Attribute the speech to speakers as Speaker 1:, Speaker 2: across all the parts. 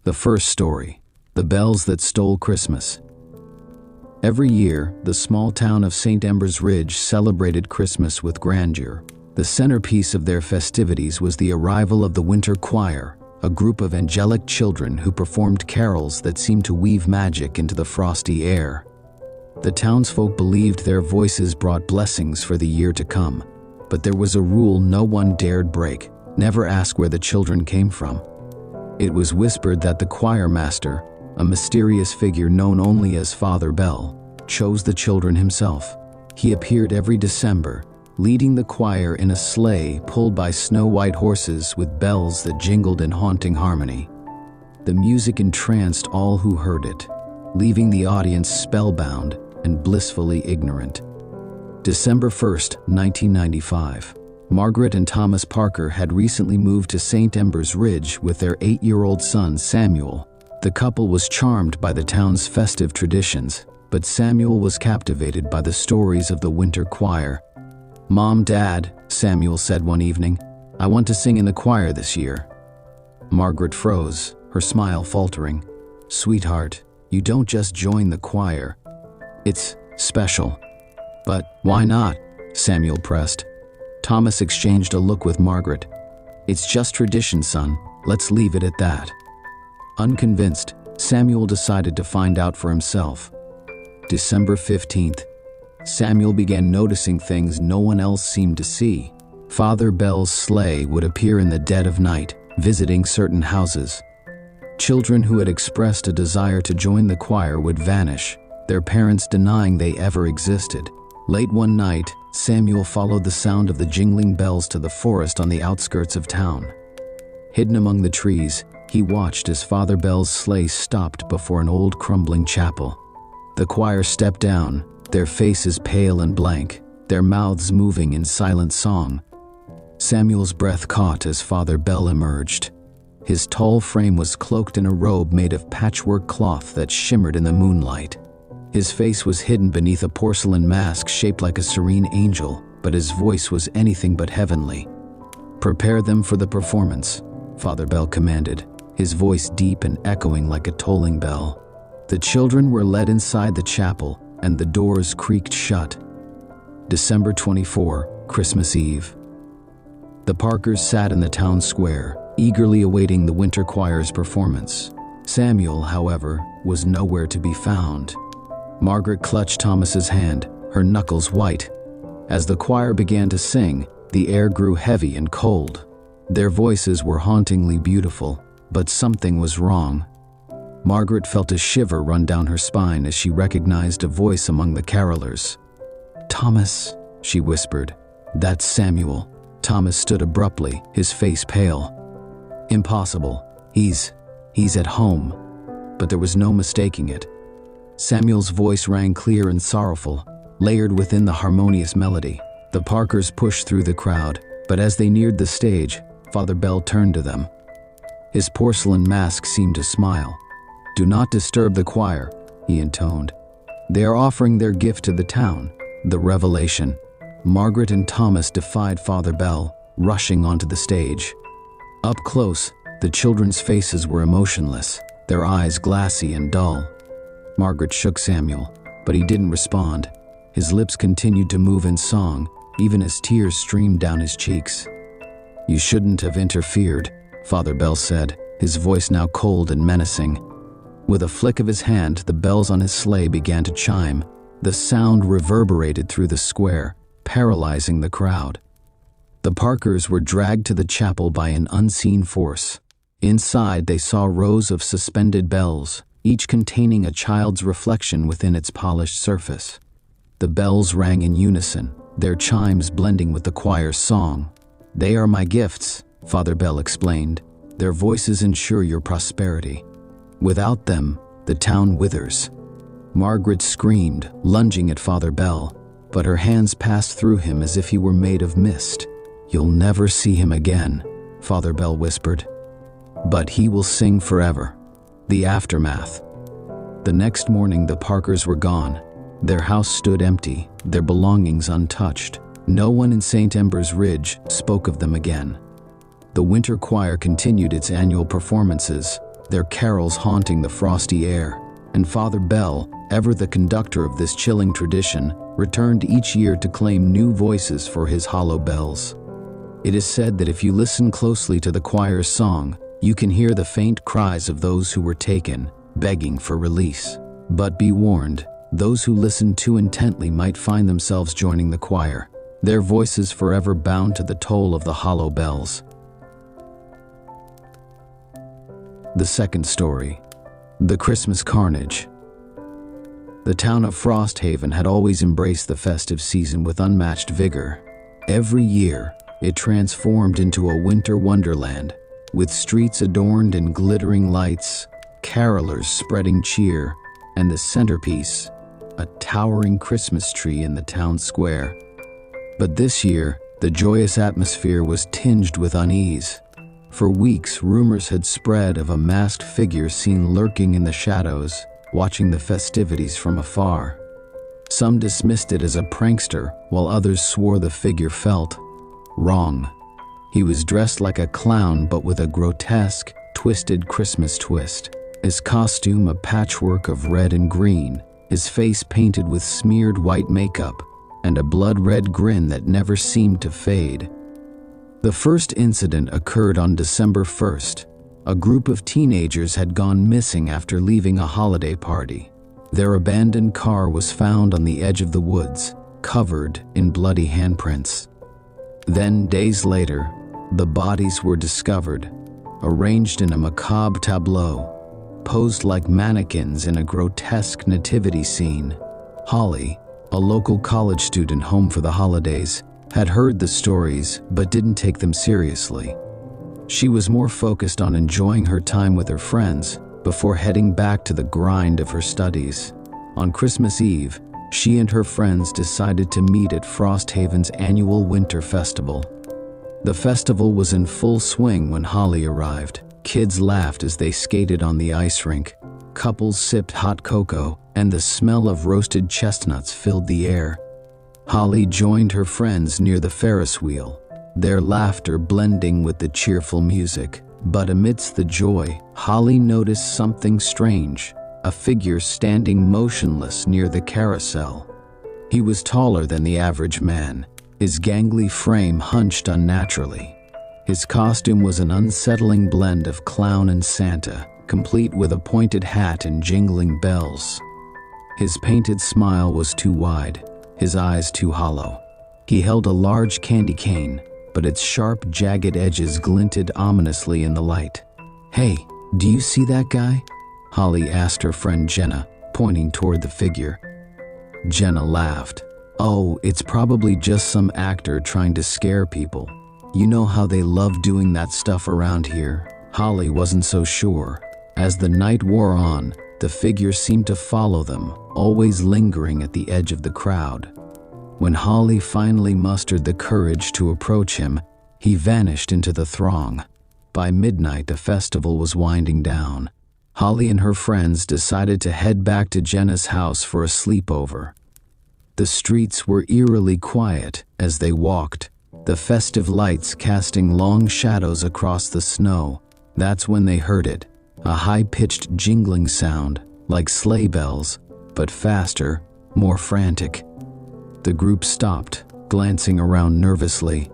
Speaker 1: The first story, The Bells That Stole Christmas. Every year, the small town of St. Embers Ridge celebrated Christmas with grandeur. The centerpiece of their festivities was the arrival of the Winter Choir, a group of angelic children who performed carols that seemed to weave magic into the frosty air. The townsfolk believed their voices brought blessings for the year to come, but there was a rule no one dared break: never ask where the children came from. It was whispered that the choir master, a mysterious figure known only as Father Bell, chose the children himself. He appeared every December, leading the choir in a sleigh pulled by snow-white horses with bells that jingled in haunting harmony. The music entranced all who heard it, leaving the audience spellbound and blissfully ignorant. December 1st, 1995. Margaret and Thomas Parker had recently moved to St. Embers Ridge with their 8-year-old son, Samuel. The couple was charmed by the town's festive traditions, but Samuel was captivated by the stories of the Winter Choir. "Mom, Dad," Samuel said one evening, "I want to sing in the choir this year." Margaret froze, her smile faltering. "Sweetheart, you don't just join the choir. It's special." "But why not?" Samuel pressed. Thomas exchanged a look with Margaret. "It's just tradition, son. Let's leave it at that." Unconvinced, Samuel decided to find out for himself. December 15th. Samuel began noticing things no one else seemed to see. Father Bell's sleigh would appear in the dead of night, visiting certain houses. Children who had expressed a desire to join the choir would vanish, their parents denying they ever existed. Late one night, Samuel followed the sound of the jingling bells to the forest on the outskirts of town. Hidden among the trees, he watched as Father Bell's sleigh stopped before an old crumbling chapel. The choir stepped down, their faces pale and blank, their mouths moving in silent song. Samuel's breath caught as Father Bell emerged. His tall frame was cloaked in a robe made of patchwork cloth that shimmered in the moonlight. His face was hidden beneath a porcelain mask shaped like a serene angel, but his voice was anything but heavenly. "Prepare them for the performance," Father Bell commanded, his voice deep and echoing like a tolling bell. The children were led inside the chapel, and the doors creaked shut. December 24, Christmas Eve. The Parkers sat in the town square, eagerly awaiting the Winter Choir's performance. Samuel, however, was nowhere to be found. Margaret clutched Thomas's hand, her knuckles white. As the choir began to sing, the air grew heavy and cold. Their voices were hauntingly beautiful, but something was wrong. Margaret felt a shiver run down her spine as she recognized a voice among the carolers. "Thomas," she whispered. "That's Samuel." Thomas stood abruptly, his face pale. "Impossible. He's at home." But there was no mistaking it. Samuel's voice rang clear and sorrowful, layered within the harmonious melody. The Parkers pushed through the crowd, but as they neared the stage, Father Bell turned to them. His porcelain mask seemed to smile. "Do not disturb the choir," he intoned. "They are offering their gift to the town, the revelation." Margaret and Thomas defied Father Bell, rushing onto the stage. Up close, the children's faces were emotionless, their eyes glassy and dull. Margaret shook Samuel, but he didn't respond. His lips continued to move in song, even as tears streamed down his cheeks. "You shouldn't have interfered," Father Bell said, his voice now cold and menacing. With a flick of his hand, the bells on his sleigh began to chime. The sound reverberated through the square, paralyzing the crowd. The Parkers were dragged to the chapel by an unseen force. Inside, they saw rows of suspended bells, each containing a child's reflection within its polished surface. The bells rang in unison, their chimes blending with the choir's song. "They are my gifts," Father Bell explained. "Their voices ensure your prosperity. Without them, the town withers." Margaret screamed, lunging at Father Bell, but her hands passed through him as if he were made of mist. "You'll never see him again," Father Bell whispered. "But he will sing forever." The aftermath. The next morning, the Parkers were gone. Their house stood empty, their belongings untouched. No one in St. Embers Ridge spoke of them again. The Winter Choir continued its annual performances, their carols haunting the frosty air, and Father Bell, ever the conductor of this chilling tradition, returned each year to claim new voices for his hollow bells. It is said that if you listen closely to the choir's song, you can hear the faint cries of those who were taken, begging for release. But be warned, those who listen too intently might find themselves joining the choir, their voices forever bound to the toll of the hollow bells. The second story. The Christmas Carnage. The town of Frosthaven had always embraced the festive season with unmatched vigor. Every year, it transformed into a winter wonderland, with streets adorned in glittering lights, carolers spreading cheer, and the centerpiece, a towering Christmas tree in the town square. But this year, the joyous atmosphere was tinged with unease. For weeks, rumors had spread of a masked figure seen lurking in the shadows, watching the festivities from afar. Some dismissed it as a prankster, while others swore the figure felt wrong. He was dressed like a clown, but with a grotesque, twisted Christmas twist. His costume a patchwork of red and green, his face painted with smeared white makeup, and a blood-red grin that never seemed to fade. The first incident occurred on December 1st. A group of teenagers had gone missing after leaving a holiday party. Their abandoned car was found on the edge of the woods, covered in bloody handprints. Then, days later, the bodies were discovered, arranged in a macabre tableau, posed like mannequins in a grotesque nativity scene. Holly, a local college student home for the holidays, had heard the stories but didn't take them seriously. She was more focused on enjoying her time with her friends before heading back to the grind of her studies. On Christmas Eve, she and her friends decided to meet at Frosthaven's annual winter festival. The festival was in full swing when Holly arrived. Kids laughed as they skated on the ice rink. Couples sipped hot cocoa, and the smell of roasted chestnuts filled the air. Holly joined her friends near the Ferris wheel, their laughter blending with the cheerful music. But amidst the joy, Holly noticed something strange, a figure standing motionless near the carousel. He was taller than the average man, his gangly frame hunched unnaturally. His costume was an unsettling blend of clown and Santa, complete with a pointed hat and jingling bells. His painted smile was too wide, his eyes too hollow. He held a large candy cane, but its sharp, jagged edges glinted ominously in the light. "Hey, do you see that guy?" Holly asked her friend Jenna, pointing toward the figure. Jenna laughed. "Oh, it's probably just some actor trying to scare people. You know how they love doing that stuff around here." Holly wasn't so sure. As the night wore on, the figure seemed to follow them, always lingering at the edge of the crowd. When Holly finally mustered the courage to approach him, he vanished into the throng. By midnight, the festival was winding down. Holly and her friends decided to head back to Jenna's house for a sleepover. The streets were eerily quiet as they walked, the festive lights casting long shadows across the snow. That's when they heard it, a high-pitched jingling sound, like sleigh bells, but faster, more frantic. The group stopped, glancing around nervously.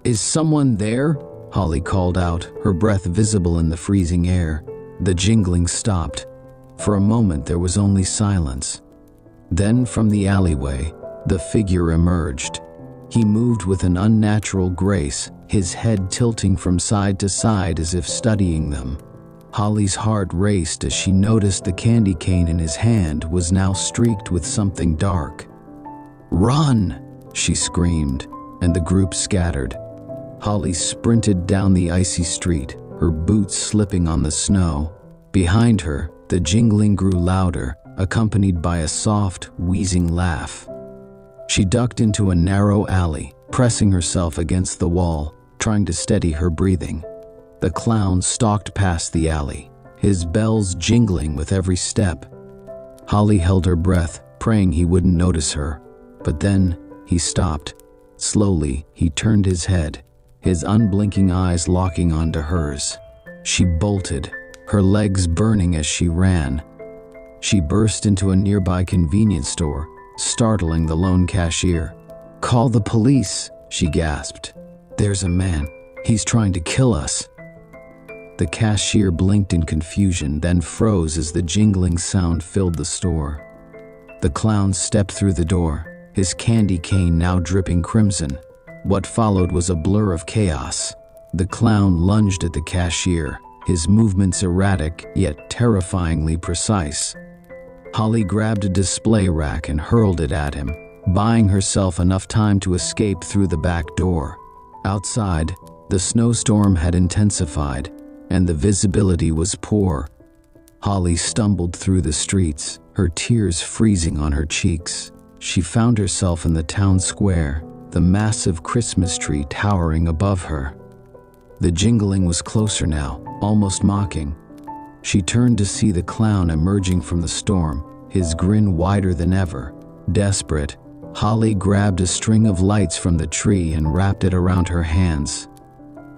Speaker 1: "Is someone there?" Holly called out, her breath visible in the freezing air. The jingling stopped. For a moment there was only silence. Then from the alleyway, the figure emerged. He moved with an unnatural grace, his head tilting from side to side as if studying them. Holly's heart raced as she noticed the candy cane in his hand was now streaked with something dark. "Run!" she screamed, and the group scattered. Holly sprinted down the icy street, her boots slipping on the snow. Behind her, the jingling grew louder, accompanied by a soft, wheezing laugh. She ducked into a narrow alley, pressing herself against the wall, trying to steady her breathing. The clown stalked past the alley, his bells jingling with every step. Holly held her breath, praying he wouldn't notice her. But then, he stopped. Slowly, he turned his head, his unblinking eyes locking onto hers. She bolted, her legs burning as she ran. She burst into a nearby convenience store, startling the lone cashier. "Call the police," she gasped. "There's a man. He's trying to kill us." The cashier blinked in confusion, then froze as the jingling sound filled the store. The clown stepped through the door, his candy cane now dripping crimson. What followed was a blur of chaos. The clown lunged at the cashier, his movements erratic yet terrifyingly precise. Holly grabbed a display rack and hurled it at him, buying herself enough time to escape through the back door. Outside, the snowstorm had intensified, and the visibility was poor. Holly stumbled through the streets, her tears freezing on her cheeks. She found herself in the town square, the massive Christmas tree towering above her. The jingling was closer now, almost mocking. She turned to see the clown emerging from the storm, his grin wider than ever. Desperate, Holly grabbed a string of lights from the tree and wrapped it around her hands.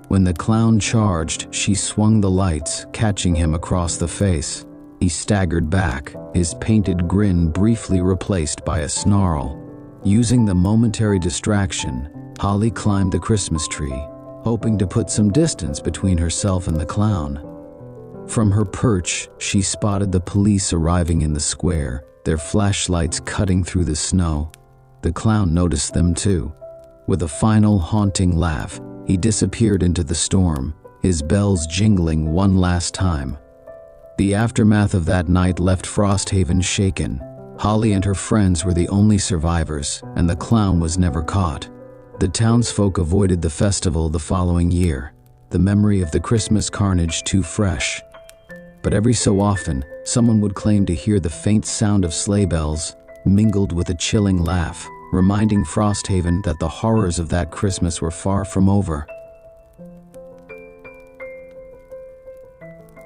Speaker 1: When the clown charged, she swung the lights, catching him across the face. He staggered back, his painted grin briefly replaced by a snarl. Using the momentary distraction, Holly climbed the Christmas tree, hoping to put some distance between herself and the clown. From her perch, she spotted the police arriving in the square, their flashlights cutting through the snow. The clown noticed them too. With a final haunting laugh, he disappeared into the storm, his bells jingling one last time. The aftermath of that night left Frosthaven shaken. Holly and her friends were the only survivors, and the clown was never caught. The townsfolk avoided the festival the following year, the memory of the Christmas carnage too fresh. But every so often, someone would claim to hear the faint sound of sleigh bells, mingled with a chilling laugh, reminding Frosthaven that the horrors of that Christmas were far from over.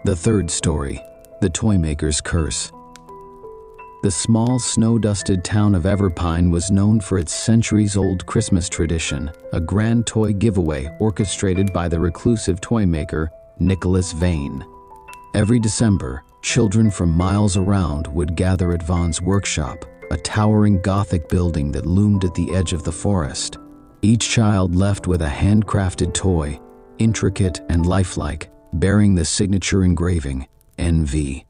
Speaker 1: The third story, the Toymaker's Curse. The small, snow-dusted town of Everpine was known for its centuries-old Christmas tradition, a grand toy giveaway orchestrated by the reclusive toymaker Nicholas Vane. Every December, children from miles around would gather at Vaughn's workshop, a towering Gothic building that loomed at the edge of the forest. Each child left with a handcrafted toy, intricate and lifelike, bearing the signature engraving, NV.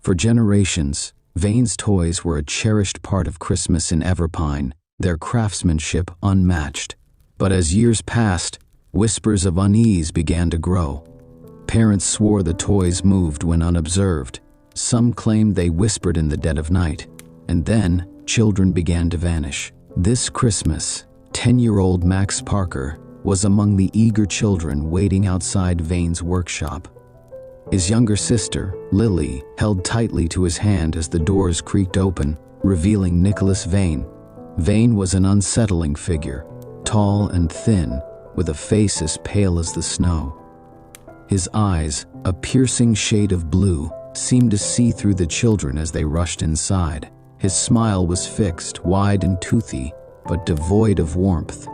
Speaker 1: For generations, Vane's toys were a cherished part of Christmas in Everpine, their craftsmanship unmatched. But as years passed, whispers of unease began to grow. Parents swore the toys moved when unobserved. Some claimed they whispered in the dead of night. And then, children began to vanish. This Christmas, 10-year-old Max Parker was among the eager children waiting outside Vane's workshop. His younger sister, Lily, held tightly to his hand as the doors creaked open, revealing Nicholas Vane. Vane was an unsettling figure, tall and thin, with a face as pale as the snow. His eyes, a piercing shade of blue, seemed to see through the children as they rushed inside. His smile was fixed, wide and toothy, but devoid of warmth.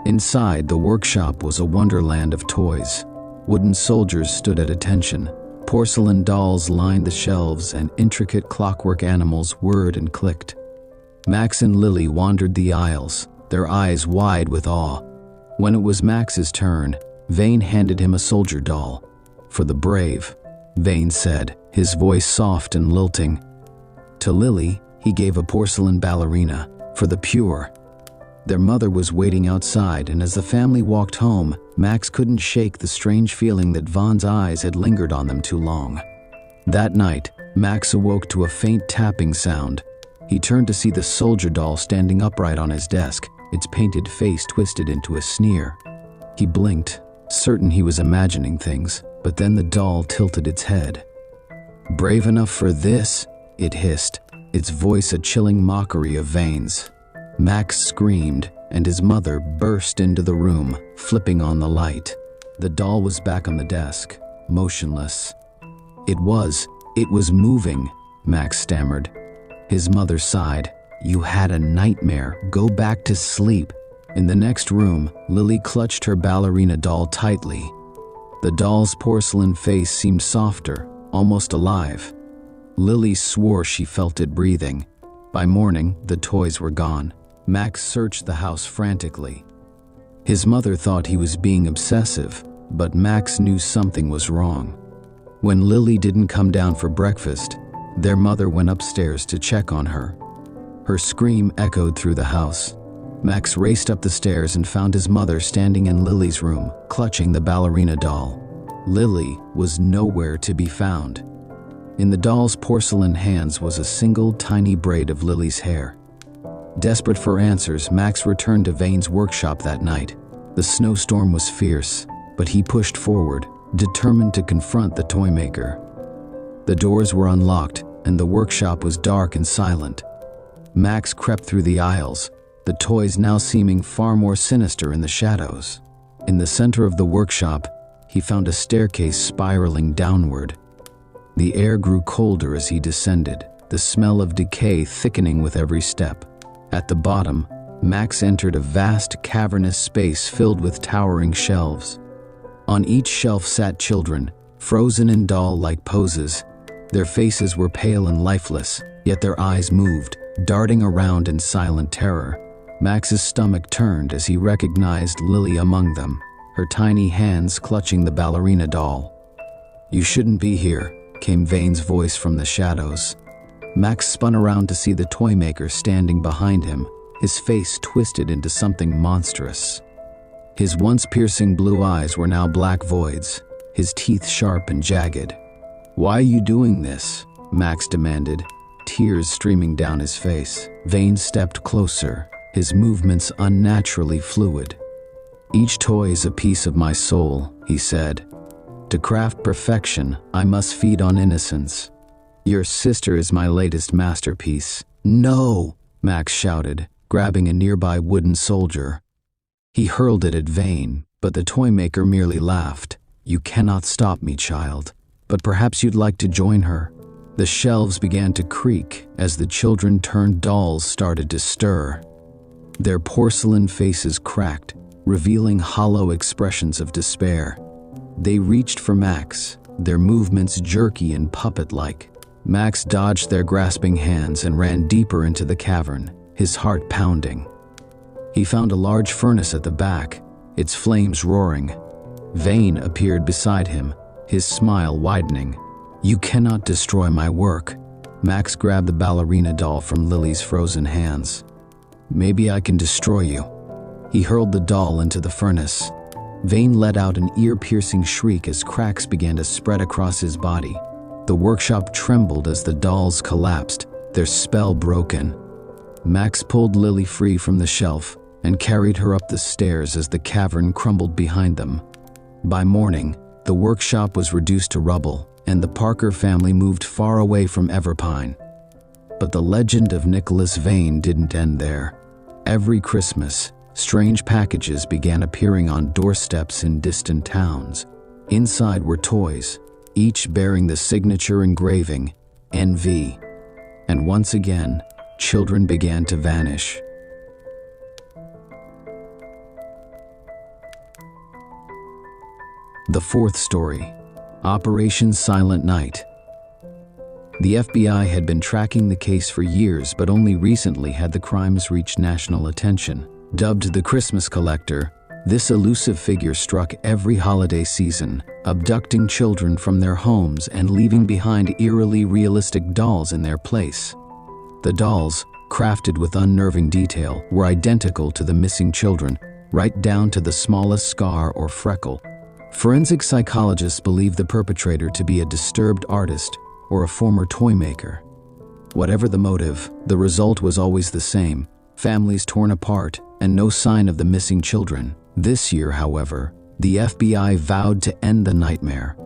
Speaker 1: Inside, the workshop was a wonderland of toys. Wooden soldiers stood at attention. Porcelain dolls lined the shelves, and intricate clockwork animals whirred and clicked. Max and Lily wandered the aisles, their eyes wide with awe. When it was Max's turn, Vane handed him a soldier doll. "For the brave," Vane said, his voice soft and lilting. To Lily, he gave a porcelain ballerina, "For the pure." Their mother was waiting outside, and as the family walked home, Max couldn't shake the strange feeling that Vaughn's eyes had lingered on them too long. That night, Max awoke to a faint tapping sound. He turned to see the soldier doll standing upright on his desk, its painted face twisted into a sneer. He blinked, certain he was imagining things, but then the doll tilted its head. "Brave enough for this?" it hissed, its voice a chilling mockery of Vane's. Max screamed, and his mother burst into the room, flipping on the light. The doll was back on the desk, motionless. It was moving," Max stammered. His mother sighed. "You had a nightmare. Go back to sleep." In the next room, Lily clutched her ballerina doll tightly. The doll's porcelain face seemed softer, almost alive. Lily swore she felt it breathing. By morning, the toys were gone. Max searched the house frantically. His mother thought he was being obsessive, but Max knew something was wrong. When Lily didn't come down for breakfast, their mother went upstairs to check on her. Her scream echoed through the house. Max raced up the stairs and found his mother standing in Lily's room, clutching the ballerina doll. Lily was nowhere to be found. In the doll's porcelain hands was a single tiny braid of Lily's hair. Desperate for answers, Max returned to Vane's workshop that night. The snowstorm was fierce, but he pushed forward, determined to confront the toy maker. The doors were unlocked, and the workshop was dark and silent. Max crept through the aisles, the toys now seeming far more sinister in the shadows. In the center of the workshop, he found a staircase spiraling downward. The air grew colder as he descended, the smell of decay thickening with every step. At the bottom, Max entered a vast, cavernous space filled with towering shelves. On each shelf sat children, frozen in doll-like poses. Their faces were pale and lifeless, yet their eyes moved, darting around in silent terror. Max's stomach turned as he recognized Lily among them, her tiny hands clutching the ballerina doll. "You shouldn't be here," came Vane's voice from the shadows. Max spun around to see the toy maker standing behind him, his face twisted into something monstrous. His once piercing blue eyes were now black voids, his teeth sharp and jagged. "Why are you doing this?" Max demanded, tears streaming down his face. Vane stepped closer, his movements unnaturally fluid. "Each toy is a piece of my soul," he said. "To craft perfection, I must feed on innocence. Your sister is my latest masterpiece." "No!" Max shouted, grabbing a nearby wooden soldier. He hurled it at Vane, but the toy maker merely laughed. "You cannot stop me, child. But perhaps you'd like to join her." The shelves began to creak as the children-turned dolls started to stir. Their porcelain faces cracked, revealing hollow expressions of despair. They reached for Max, their movements jerky and puppet-like. Max dodged their grasping hands and ran deeper into the cavern, his heart pounding. He found a large furnace at the back, its flames roaring. Vane appeared beside him, his smile widening. "You cannot destroy my work." Max grabbed the ballerina doll from Lily's frozen hands. "Maybe I can destroy you." He hurled the doll into the furnace. Vane let out an ear-piercing shriek as cracks began to spread across his body. The workshop trembled as the dolls collapsed, their spell broken. Max pulled Lily free from the shelf and carried her up the stairs as the cavern crumbled behind them. By morning, the workshop was reduced to rubble, and the Parker family moved far away from Everpine. But the legend of Nicholas Vane didn't end there. Every Christmas, strange packages began appearing on doorsteps in distant towns. Inside were toys, each bearing the signature engraving, NV. And once again, children began to vanish. The fourth story, Operation Silent Night. The FBI had been tracking the case for years, but only recently had the crimes reached national attention. Dubbed the Christmas Collector, this elusive figure struck every holiday season, abducting children from their homes and leaving behind eerily realistic dolls in their place. The dolls, crafted with unnerving detail, were identical to the missing children, right down to the smallest scar or freckle. Forensic psychologists believe the perpetrator to be a disturbed artist or a former toy maker. Whatever the motive, the result was always the same: families torn apart and no sign of the missing children. This year, however, the FBI vowed to end the nightmare.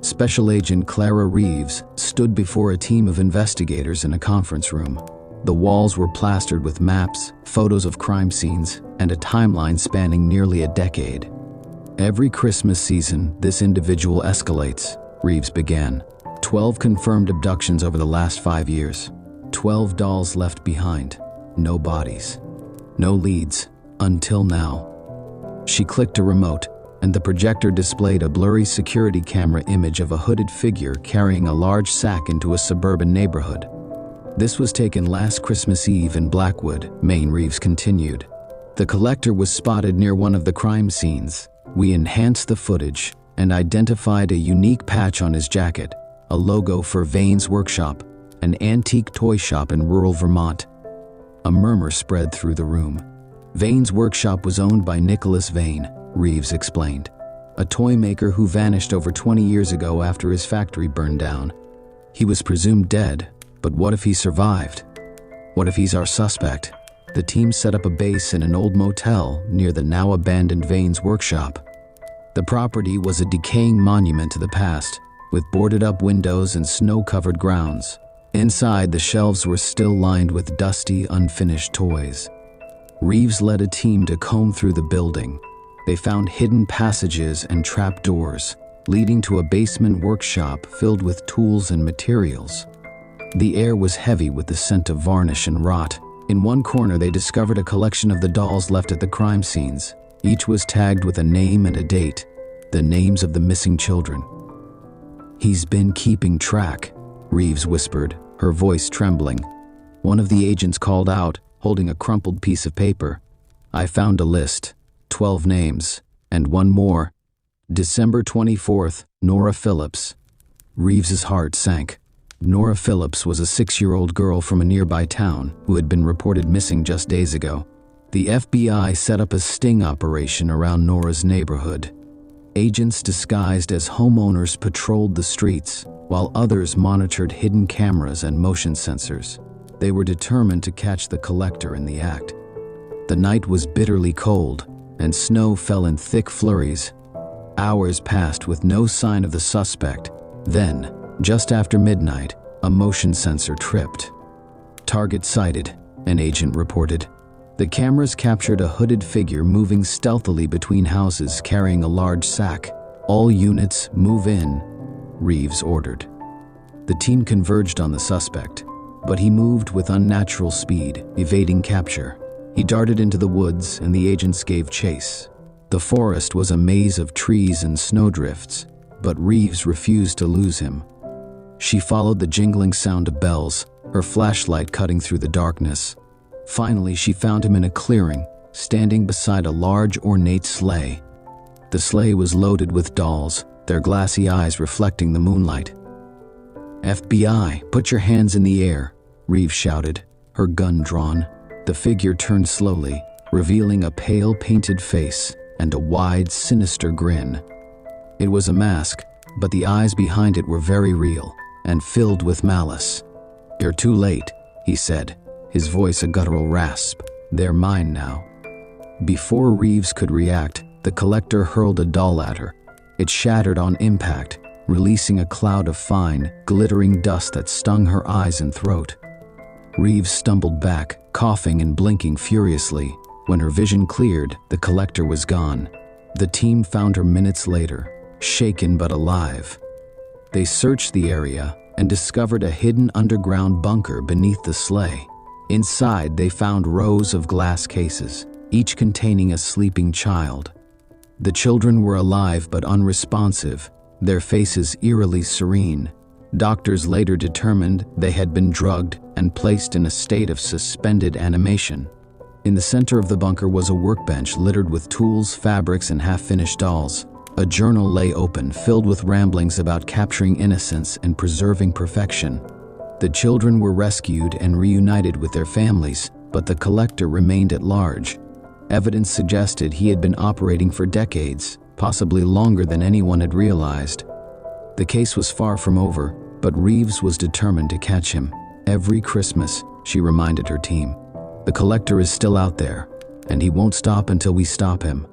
Speaker 1: Special Agent Clara Reeves stood before a team of investigators in a conference room. The walls were plastered with maps, photos of crime scenes, and a timeline spanning nearly a decade. "Every Christmas season, this individual escalates," Reeves began. 12 confirmed abductions over the last 5 years. 12 dolls left behind. No bodies. No leads. Until now. She clicked a remote, and the projector displayed a blurry security camera image of a hooded figure carrying a large sack into a suburban neighborhood. This was taken last Christmas Eve in Blackwood, Maine, Reeves continued. The collector was spotted near one of the crime scenes. We enhanced the footage and identified a unique patch on his jacket, a logo for Vane's Workshop, an antique toy shop in rural Vermont. A murmur spread through the room. Vane's Workshop was owned by Nicholas Vane, Reeves explained, a toy maker who vanished over 20 years ago after his factory burned down. He was presumed dead, but what if he survived? What if he's our suspect? The team set up a base in an old motel near the now abandoned Vane's Workshop. The property was a decaying monument to the past, with boarded-up windows and snow-covered grounds. Inside, the shelves were still lined with dusty, unfinished toys. Reeves led a team to comb through the building. They found hidden passages and trap doors, leading to a basement workshop filled with tools and materials. The air was heavy with the scent of varnish and rot. In one corner, they discovered a collection of the dolls left at the crime scenes. Each was tagged with a name and a date, the names of the missing children. "He's been keeping track," Reeves whispered, her voice trembling. One of the agents called out, holding a crumpled piece of paper. "I found a list, 12 names, and one more. December 24th, Nora Phillips." Reeves's heart sank. Nora Phillips was a 6-year-old girl from a nearby town who had been reported missing just days ago. The FBI set up a sting operation around Nora's neighborhood. Agents disguised as homeowners patrolled the streets, while others monitored hidden cameras and motion sensors. They were determined to catch the collector in the act. The night was bitterly cold, and snow fell in thick flurries. Hours passed with no sign of the suspect. Then, just after midnight, a motion sensor tripped. "Target sighted," an agent reported. The cameras captured a hooded figure moving stealthily between houses carrying a large sack. "All units, move in," Reeves ordered. The team converged on the suspect, but he moved with unnatural speed, evading capture. He darted into the woods, and the agents gave chase. The forest was a maze of trees and snowdrifts, but Reeves refused to lose him. She followed the jingling sound of bells, her flashlight cutting through the darkness. Finally, she found him in a clearing, standing beside a large, ornate sleigh. The sleigh was loaded with dolls, their glassy eyes reflecting the moonlight. "FBI, put your hands in the air," Reeves shouted, her gun drawn. The figure turned slowly, revealing a pale, painted face and a wide, sinister grin. It was a mask, but the eyes behind it were very real and filled with malice. "You're too late," he said, his voice a guttural rasp. "They're mine now." Before Reeves could react, the collector hurled a doll at her. It shattered on impact, releasing a cloud of fine, glittering dust that stung her eyes and throat. Reeves stumbled back, coughing and blinking furiously. When her vision cleared, the collector was gone. The team found her minutes later, shaken but alive. They searched the area and discovered a hidden underground bunker beneath the sleigh. Inside, they found rows of glass cases, each containing a sleeping child. The children were alive but unresponsive, their faces eerily serene. Doctors later determined they had been drugged and placed in a state of suspended animation. In the center of the bunker was a workbench littered with tools, fabrics, and half-finished dolls. A journal lay open, filled with ramblings about capturing innocence and preserving perfection. The children were rescued and reunited with their families, but the collector remained at large. Evidence suggested he had been operating for decades, possibly longer than anyone had realized. The case was far from over, but Reeves was determined to catch him. "Every Christmas," she reminded her team, "the collector is still out there, and he won't stop until we stop him."